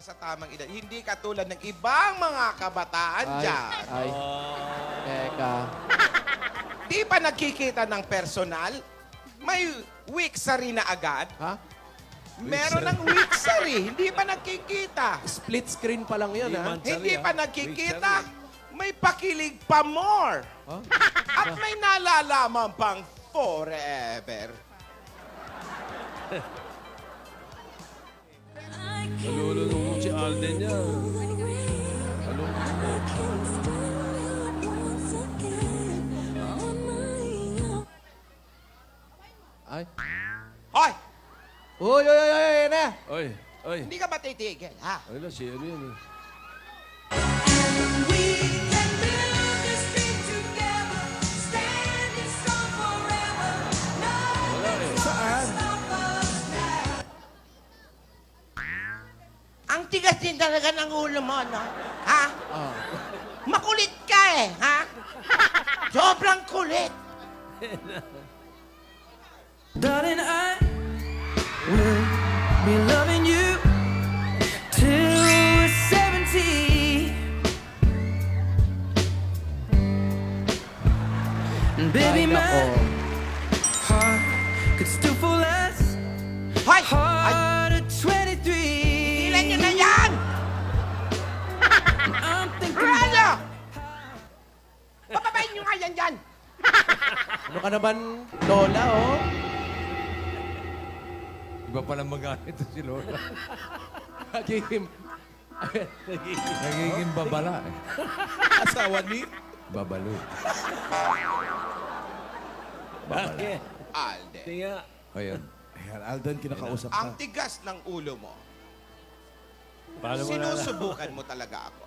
sa tamang edad. Hindi katulad ng ibang mga kabataan dyan. Ay, teka. Di pa nagkikita ng personal? May wiksary na agad? Ha? Meron ng wiksary, hindi pa nagkikita. Split screen pa lang yun, ha? Hindi pa nagkikita, may pakilig pa more. Huh? At may nalalaman pang forever. Nalulunod si Alden niya. Ay. Hoy! Uy, uy, uy, uy, yan na. Oy, oy. Hindi ka ba titigil, ha? Ay na, si ano yan eh. Ang tigas din talaga ng ulo mo, no? Ha? Oh. Makulit ka eh, ha? Sobrang kulit. Darling, I will be loving you till we're 70. And baby, Ay, my nako. heart could still fall as Hoy! Ay, hard at 23. ilan nyo na yan! I'm thinking Rado! Papabayin nyo nga yan dyan! Ano ka naman, Lola, oh? Iba palang magalit to si Lola. Nagiging... Nagiging babala eh. Asawa ni Babalo. Bakit? Alden. Tinga. Ayan. Ayan, Alden, kinakausap Ang tigas ng ulo mo. Paano mo na? Sinusubukan mo talaga ako.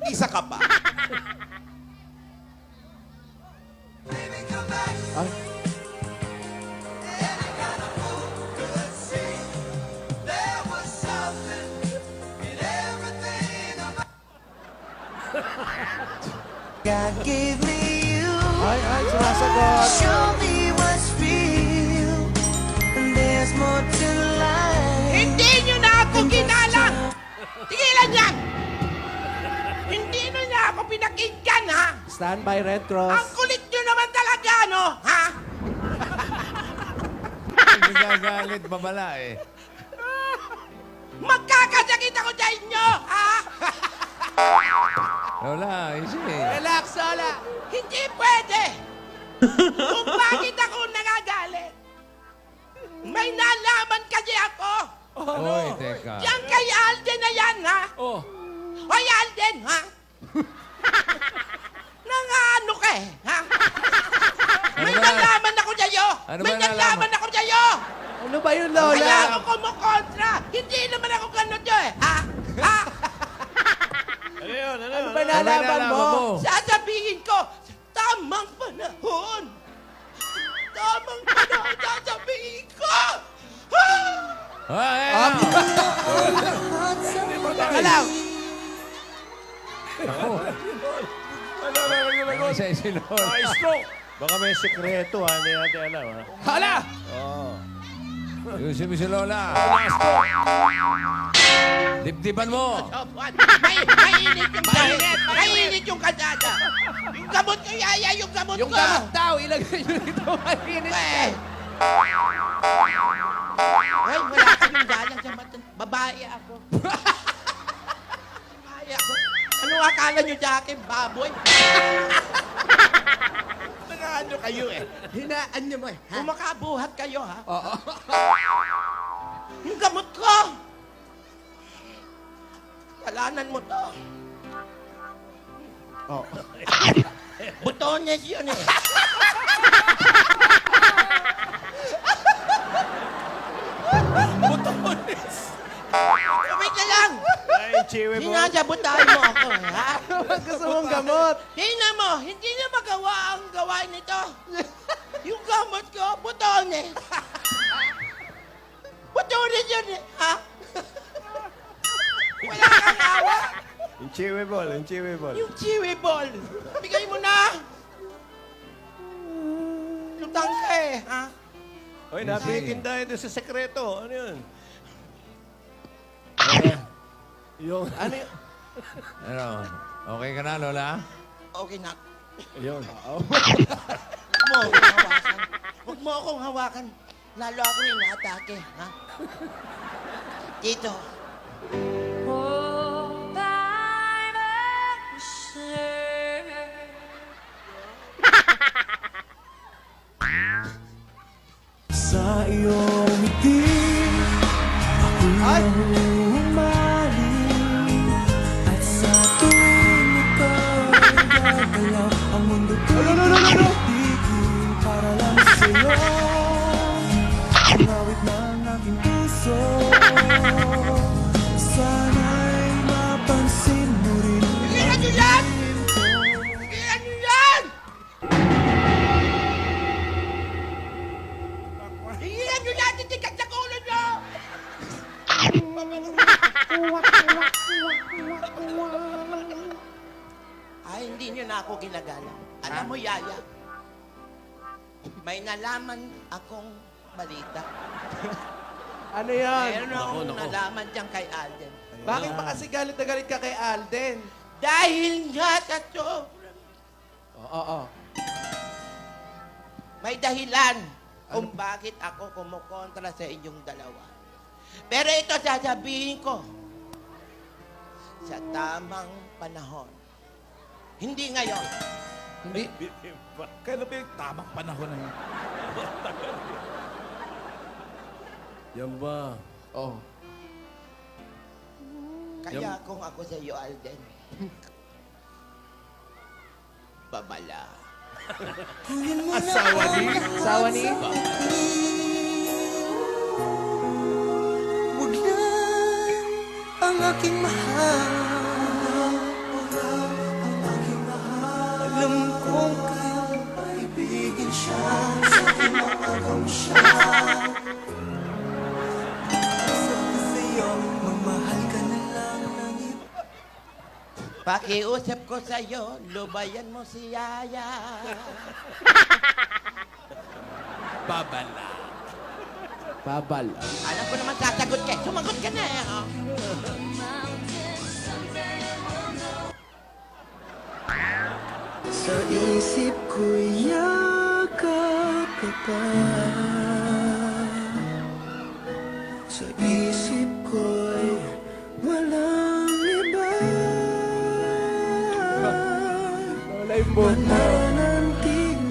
Isa ka pa. Ay, God gave me you. ay, sumasagot. Show me what's real. And there's more to life. Hindi nyo na ako ginalang! Tigilan yan! Hindi nyo na ako pinakinggan, ha? Stand by Red Ang Cross. kulit nyo naman talaga, no? Ha? Hindi gagalit, babala eh. Magkakasakit ako sa inyo, ha? Lola, easy eh. Relax, Lola. Hindi pwede! Kung bakit ako nagagalit, may nalaman kasi ako. Oy, teka. Yan kay Alden na yan, ha? Oh. Hoy, Alden, ha? Nangano ka eh, ha? May Ano ba? nalaman ako sa'yo! Ano May ba nalaman? nalaman ako sa'yo! Ano ba yun, Kaya Lola? ako kumukontra! Hindi naman ako ganun yun, eh, ha? Ha? Ano yun? Ano Ano yun? ba nalaman mo? Sasabihin ko, tamang panahon! Tamang panahon, sasabihin ko! Ha? Ay, Teka lang. Isa si Lola. Ay, stroke! Baka may sekreto ha, hindi natin alam ha. Hala! Oo. Ayusin mo si Lola. Dibdiban mo. Mainit yung mainit! Mainit yung kasada! Yung gamot ko, yaya, yung gamot Yung ko! gamot daw, ilagay nyo dito. Mainit. Eh! Ay, wala kang galang sa mata. Babae ako. Babae ako. Ano akala nyo sa akin, baboy? Nakaano kayo eh. Hinaan nyo mo eh. Kumakabuhat kayo ha. Oo. Yung gamot ko! Kalanan mo to. Oh. Butones yun eh. Butones! Wait na lang! Ay, chiwe mo. Sinasabotahan mo ako, ha? Ba't gusto mong gamot? Tingnan mo, hindi na magawa ang gawain nito. Yung gamot ko, butones. Butones yun eh, ha? Wala kang awa. Yung chiwe ball, yung chiwe ball. Yung chiwi ball. Bigay mo na. Lutang ka eh. eh, ha? Hoy, napitin tayo doon sa sekreto. Ano yun? Yung, Ano yun? Ano? Okay ka na, Lola? Okay na. yun. Huwag mo akong hawakan. Lalo ako inaatake, ha? Dito. Sa iyong ngiti, Ay! humaling. At sa tuwing ikaw ay gagalaw, ang mundo ko'y titigil para lang sa'yo. Ang awit ng aking puso, sana'y mapansin mo rin. Tigilan nyo yan! Tigilan nyo yan! Tigilan nyo yan! Titigat sa ulo nyo! Ay, hindi nyo na ako ginagala. Alam mo, Yaya, may nalaman akong balita. Ano yan? Meron akong nalaman dyan kay Alden. Bakit pa kasi galit na galit ka kay Alden? Dahil nga sa sobrang Oo. may dahilan kung bakit ako kumukontra sa inyong dalawa. Pero ito sasabihin ko sa tamang panahon. Hindi ngayon. Hindi. Kailan ba yung tamang panahon na yun? Yan ba? Oh. Kaya kung ako sa iyo, Alden, babala. Asawa ni? Asawa ni? Huwag lang ang aking mahal. Ang aking mahal. Alam kong kayang ibigin siya sa aking mga siya. Sabi sa'yo, magmahal ka na lang ng iba. Pakiusap ko sa iyo, lubayan mo si Yaya. Babala. Babal. Alam ko naman sasagot ka. Sumagot ka na. Oh. Sa isip ko'y yakap ka pa. Sa isip ko'y walang iba. Wala yung buhok mo. Mananatiling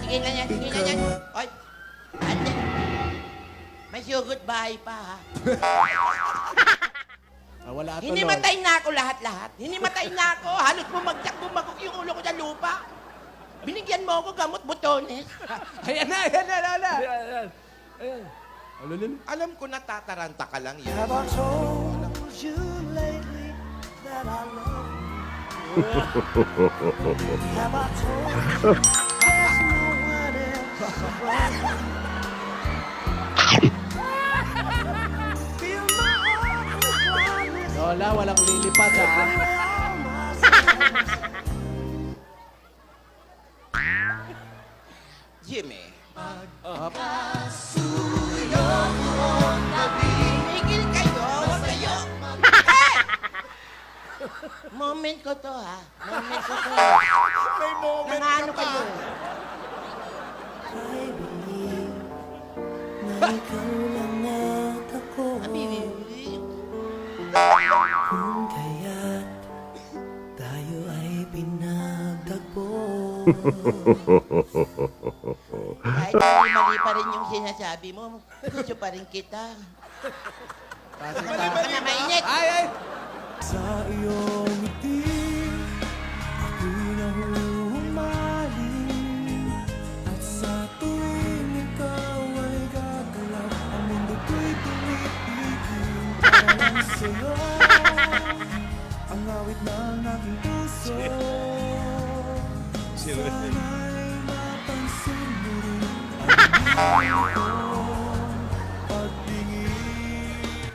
Sige na yan, sige na yan. Oy, Alden, may sugot bahay pa, ha? Ah, wala tuloy. Hinimatay na ako lahat-lahat. Hinimatay na ako. Halos bumagsak yung ulo ko sa lupa. Binigyan mo ako gamot butones. Ayan na, Lola. Alam ko na tataranta ka lang yan. Have I told you lately that I love you? Have I told you there's no one else around you? Feel my heart with Lola, walang lilipad ha. all my senses. Jimmy. Tigil kayo. Huwag kayo. Hey! Moment ko to, ha? Moment ko to. May moment Nangano kayo. I believe na ikaw lang at ako. Kung kaya't tayo ay pinagtagpo. Kahit mali pa rin yung sinasabi mo, gusto pa rin kita. Kasi Baka na mainit. Ay! Sa iyong ngiti, ako'y nahuhumaling. At sa tuwing ikaw ay gagalaw, ang mundo ko'y tumitigil para lang sa'yo. Ang awit ng aking puso, sana'y mapansin mo rin ang iyong pagtingin.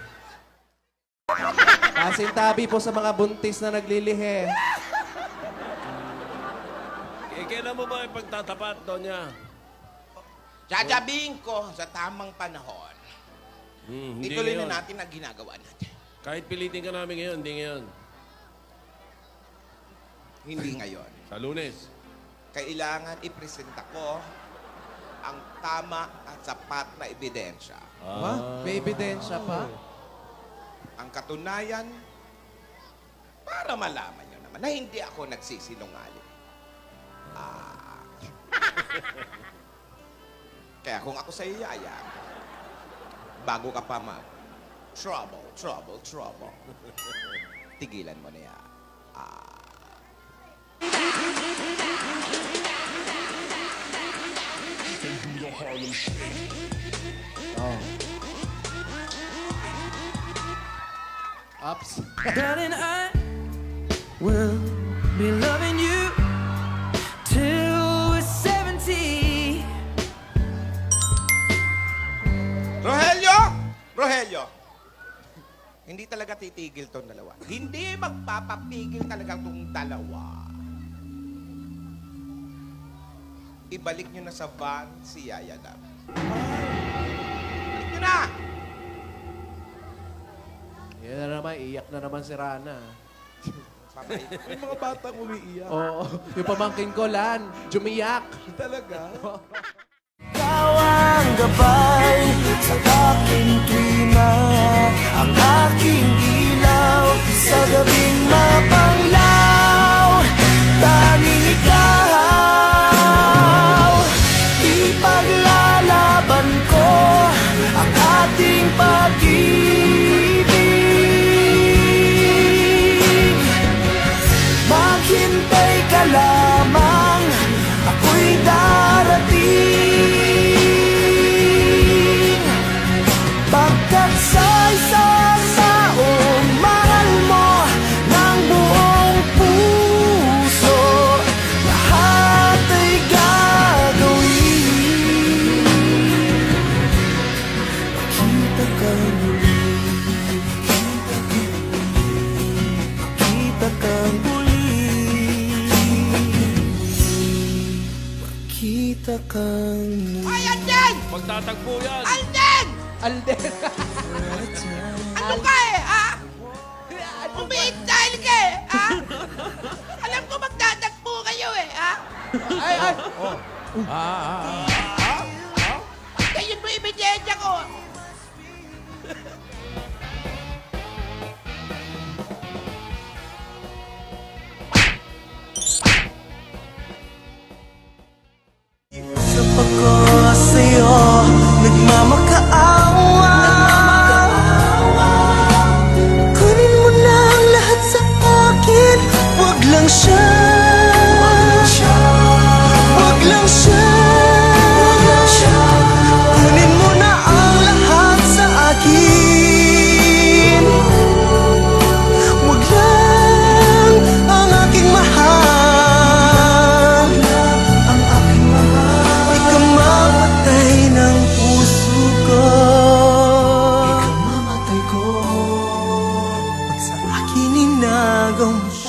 Pasintabi po sa mga buntis na naglilihi. Kailan mo ba ipagtatapat, Donya? Sasabihin ko sa tamang panahon, Hindi ituloy ngayon. na natin ang ginagawa natin. Kahit pilitin ka namin ngayon, hindi ngayon. Hindi ngayon. Sa Lunes. Kailangan ipresenta ko ang tama at sapat na ebidensya. Ha? May ebidensya pa? Ang katunayan, para malaman nyo naman na hindi ako nagsisinungaling. Kaya kung ako sa yaya, bago ka pa trouble, tigilan mo na yan. Oh. Ups. Darling, I will be loving you till we're 70. Rogelio! Rogelio! Hindi talaga titigil tong dalawa. Hindi magpapapigil talaga tong dalawa. Ibalik nyo na sa van si Yaya Dab. Ibalik nyo na! Yan na naman, iyak na naman si Rana. Papay. May mga batang umiiyak. Oo. Yung pamangkin ko, Lan, jumiyak. Talaga? Ikaw ang gabay sa aking tuwina, ang aking ilaw sa gabing mapanglaw. Tanging ikaw, ipaglalaban ko ang ating pag-ibig. Maghintay ka lamang, ako'y darating. Pagkat sa isang taong mahal mo ng buong puso, lahat ay gagawin. Kita ka muli, kita ka muli, kita ka muli. Ay, Alden! Pagtatagpo yan. Alden! Alden. Ano ka eh, ha? Umiit dahil ka eh, ha? Alam ko magdadagpo kayo eh, ha? Ay, ay. Ngayon mo ebidensya ko. Sa pagko sa'yo, nagmamakaawa. Kunin mo na ang lahat sa akin, wag lang siya. Wag lang siya. Kunin mo na ang lahat sa akin, wag lang ang aking mahal. Ang aking mahal, ikamamatay ng puso ko. Ikamamatay ko pag sa akin inagaw mo siya.